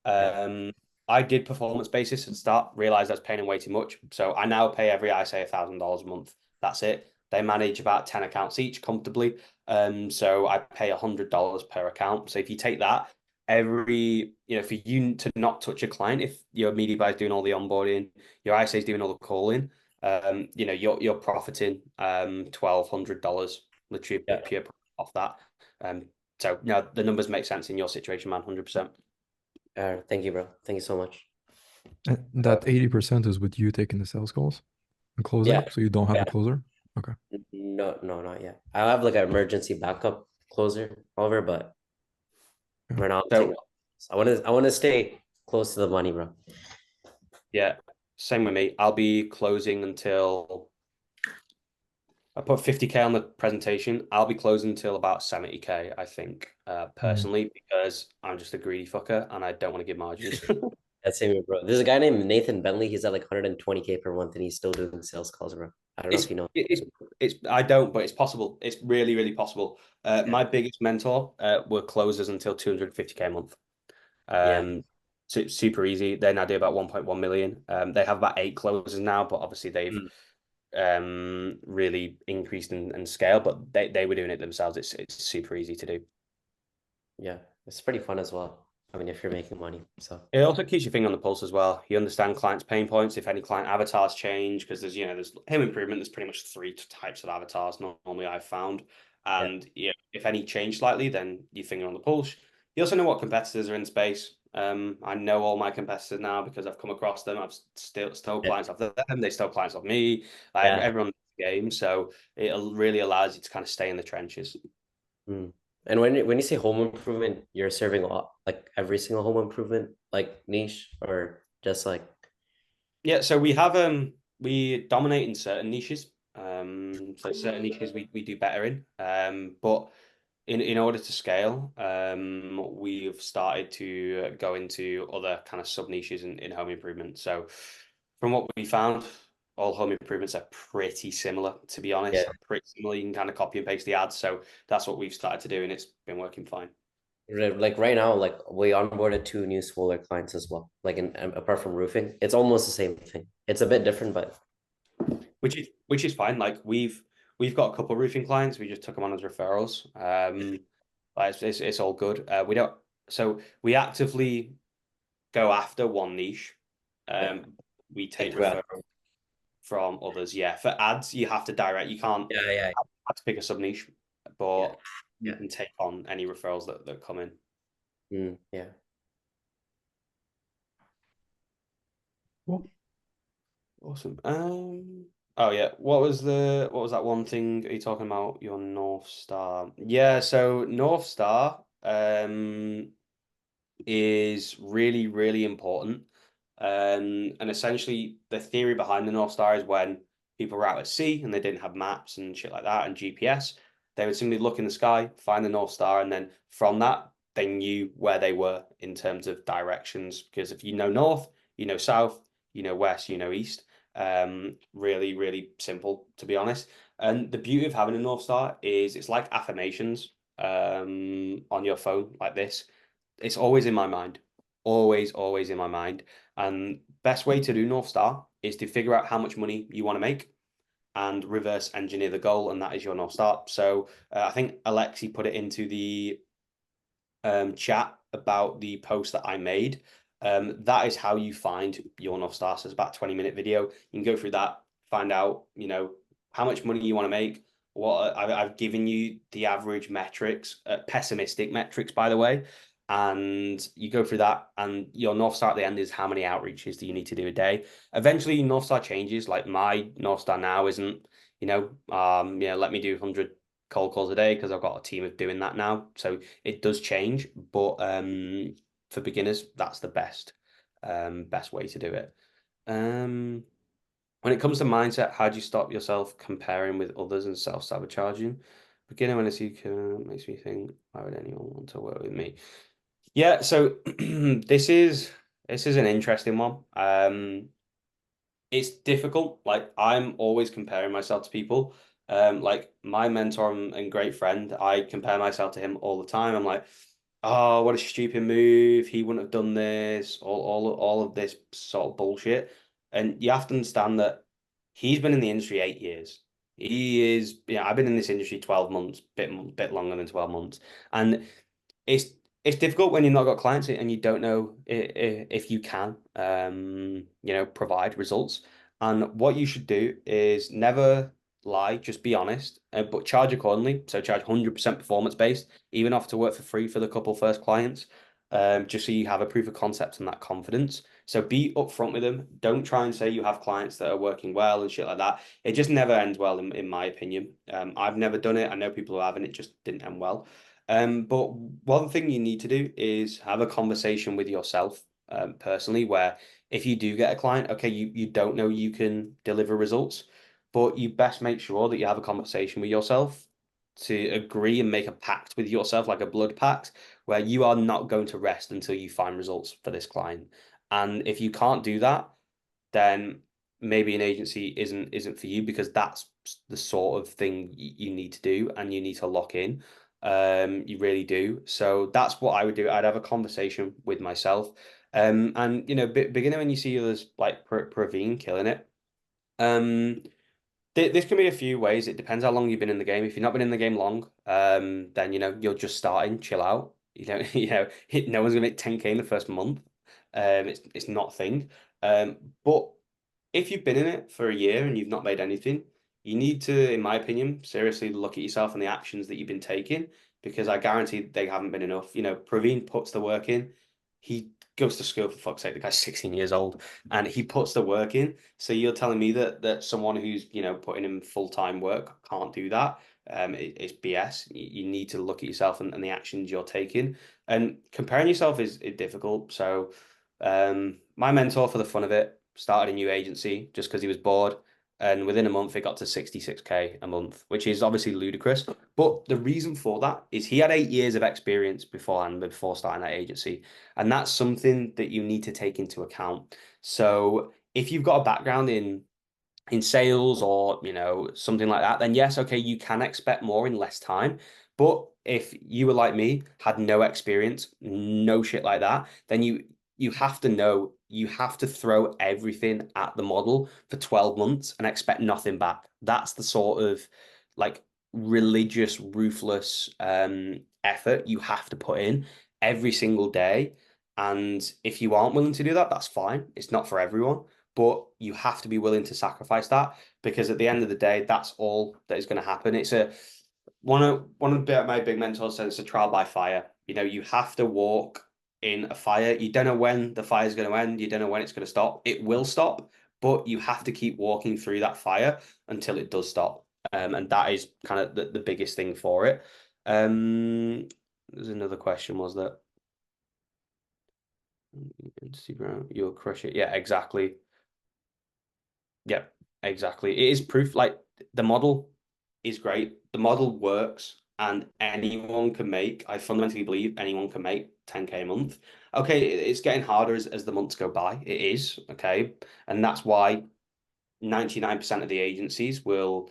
yeah, I did performance basis at the start, realized I was paying way too much. So I now pay every ISA $1,000 a month. That's it. They manage about 10 accounts each comfortably. So I pay $100 per account. So if you take that, for you to not touch a client, if your media buyer is doing all the onboarding, your ISA is doing all the calling, you're profiting $1,200 literally yeah. pure off that. So no, the numbers make sense in your situation, man, 100%. Thank you, bro. Thank you so much. And that 80% is with you taking the sales calls and closing, Yeah. so you don't have Yeah. a closer. Okay. No, not yet. I have like an emergency backup closer, Oliver, but Yeah. right now So I want to stay close to the money, bro. yeah, same with me. I'll be closing until I put 50K on the presentation. I'll be closing until about 70K, I think, Mm. personally, because I'm just a greedy fucker and I don't want to give margins. That's same, bro. There's a guy named Nathan Bentley. He's at like 120K per month, and he's still doing sales calls, bro. I don't know It's if you know. it's I don't, but it's possible. It's really, really possible. Yeah. My biggest mentor were closers until 250K a month. Yeah. Super easy. They now do about 1.1 million. They have about 8 closers now, but obviously they've Mm. really increased in scale. But they were doing it themselves. It's super easy to do. Yeah. It's pretty fun as well. I mean, if you're making money. So It also keeps your finger on the pulse as well. You understand clients' pain points. If any client avatars change, because there's home improvement. There's pretty much three types of avatars normally I've found, yeah. and if any change slightly, then you finger on the pulse. You also know what competitors are in space. I know all my competitors now because I've come across them. I've still Yeah. clients of them. They still clients of me. Like Yeah. everyone in the game, so it really allows you to kind of stay in the trenches. Mm. And when you say home improvement, you're serving like every single home improvement like niche, or just like Yeah, so we dominate in certain niches. So certain niches we do better in. But in order to scale, we've started to go into other kind of sub niches in home improvement. So from what we found, all home improvements are pretty similar, to be yeah. honest. Pretty similar. You can kind of copy and paste the ads. So that's what we've started to do, and it's been working fine. Like right now, like we onboarded two new solar clients as well. Like apart from roofing, it's almost the same thing. It's a bit different, but Which is fine. Like we've got a couple of roofing clients. We just took them on as referrals. But it's all good. We actively go after one niche. yeah, We like take two out. referrals from others. Yeah, for ads, you have to direct. You can't Yeah, have to pick a sub niche, yeah, but you yeah. can take on any referrals that come in. Yeah. Cool. Awesome. Oh yeah. What was that one thing? Are you talking about your North Star? Yeah. So North Star is really, really important. And essentially the theory behind the North Star is when people were out at sea and they didn't have maps and shit like that and GPS. They would simply look in the sky, find the North Star, and then from that, they knew where they were in terms of directions. Because if you know north, you know south, you know west, you know east. Really, really simple, to be honest. And the beauty of having a North Star is it's like affirmations on your phone like this. It's always in my mind. Always, always in my mind. And best way to do North Star is to figure out how much money you want to make and reverse engineer the goal, and that is your North Star. So I think Alexi put it into the chat about the post that I made. That is how you find your North Star. So it's about a 20-minute video. You can go through that, find out, how much money you want to make. What I've given you the average metrics, pessimistic metrics, by the way. And you go through that, and your North Star at the end is how many outreaches do you need to do a day. Eventually, North Star changes. Like my North Star now isn't, let me do 100 cold calls a day because I've got a team of doing that now. So it does change, but for beginners, that's the best way to do it. When it comes to mindset, how do you stop yourself comparing with others and self-sabotaging? Beginner when I see makes me think, why would anyone want to work with me? Yeah, so this is an interesting one. It's difficult. Like I'm always comparing myself to people. Like my mentor and great friend, I compare myself to him all the time. I'm like, oh, what a stupid move. He wouldn't have done this, all of this sort of bullshit. And you have to understand that he's been in the industry 8 years. He is, I've been in this industry 12 months, bit longer than 12 months. And it's it's difficult when you've not got clients and you don't know if you can provide results. And what you should do is never lie, just be honest, but charge accordingly. So charge 100% performance based, even off to work for free for the couple first clients, just so you have a proof of concept and that confidence. So be upfront with them. Don't try and say you have clients that are working well and shit like that. It just never ends well, in my opinion. I've never done it. I know people who have, and it just didn't end well. But one thing you need to do is have a conversation with yourself, personally, where if you do get a client, okay, you don't know you can deliver results, but you best make sure that you have a conversation with yourself to agree and make a pact with yourself, like a blood pact, where you are not going to rest until you find results for this client. And if you can't do that, then maybe an agency isn't for you, because that's the sort of thing you need to do and you need to lock in. You really do. So that's what I would do. I'd have a conversation with myself. And beginner, when you see others like Praveen killing it, this can be a few ways. It depends how long you've been in the game. If you've not been in the game long, then you're just starting. Chill out. No one's gonna make 10K in the first month. It's not a thing. But if you've been in it for a year and you've not made anything, you need to, in my opinion, seriously look at yourself and the actions that you've been taking, because I guarantee they haven't been enough. Praveen puts the work in. He goes to school, for fuck's sake. The guy's 16 years old and he puts the work in. So you're telling me that someone who's, putting in full-time work can't do that? It's BS. You need to look at yourself and the actions you're taking. And comparing yourself is difficult. So my mentor, for the fun of it, started a new agency just because he was bored. And within a month, it got to 66K a month, which is obviously ludicrous. But the reason for that is he had 8 years of experience beforehand, before starting that agency. And that's something that you need to take into account. So if you've got a background in sales or something like that, then yes, okay, you can expect more in less time. But if you were like me, had no experience, no shit like that, then you have to know, you have to throw everything at the model for 12 months and expect nothing back. That's the sort of like religious, ruthless effort you have to put in every single day. And if you aren't willing to do that, that's fine. It's not for everyone, but you have to be willing to sacrifice that, because at the end of the day, that's all that is going to happen. It's one of my big mentors said it's a trial by fire. You have to walk in a fire. You don't know when the fire is going to end. You don't know when it's going to stop. It will stop, but you have to keep walking through that fire until it does stop. And that is kind of the biggest thing for it. There's another question, was that Instagram, you'll crush it. Yeah, exactly. Yeah, Exactly. It is proof. Like the model is great. The model works, and anyone can make. I fundamentally believe anyone can make 10K a month. Okay, it's getting harder as the months go by. It is okay, and that's why 99% of the agencies will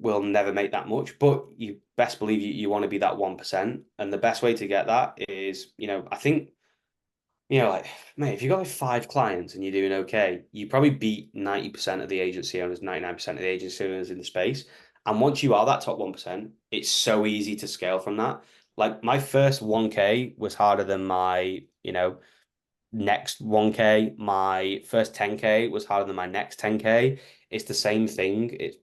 never make that much. But you best believe you want to be that 1%, and the best way to get that is, I think. Like, mate, if you've got like 5 clients and you're doing okay, you probably beat 90% of the agency owners, 99% of the agency owners in the space. And once you are that top 1%, it's so easy to scale from that. Like my first 1K was harder than my, next 1K. My first 10K was harder than my next 10K. It's the same thing. It's,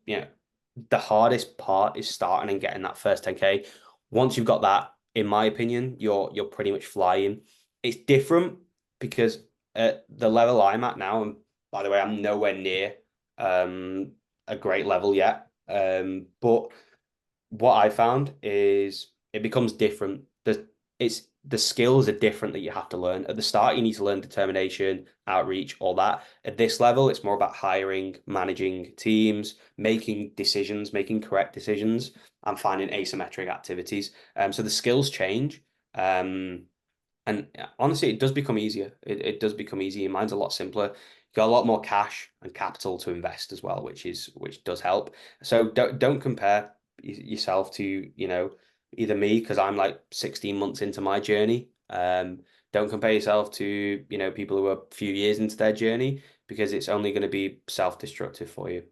the hardest part is starting and getting that first 10K. Once you've got that, in my opinion, you're pretty much flying. It's different because at the level I'm at now, and by the way, I'm nowhere near a great level yet. But what I found is it becomes different. The skills are different that you have to learn. At the start, you need to learn determination, outreach, all that. At this level, it's more about hiring, managing teams, making decisions, making correct decisions, and finding asymmetric activities. So the skills change. And honestly, it does become easier. It does become easier. Mine's a lot simpler. You got a lot more cash and capital to invest as well, which does help. So don't compare yourself to, either me, because I'm like 16 months into my journey. Don't compare yourself to, people who are a few years into their journey, because it's only going to be self-destructive for you.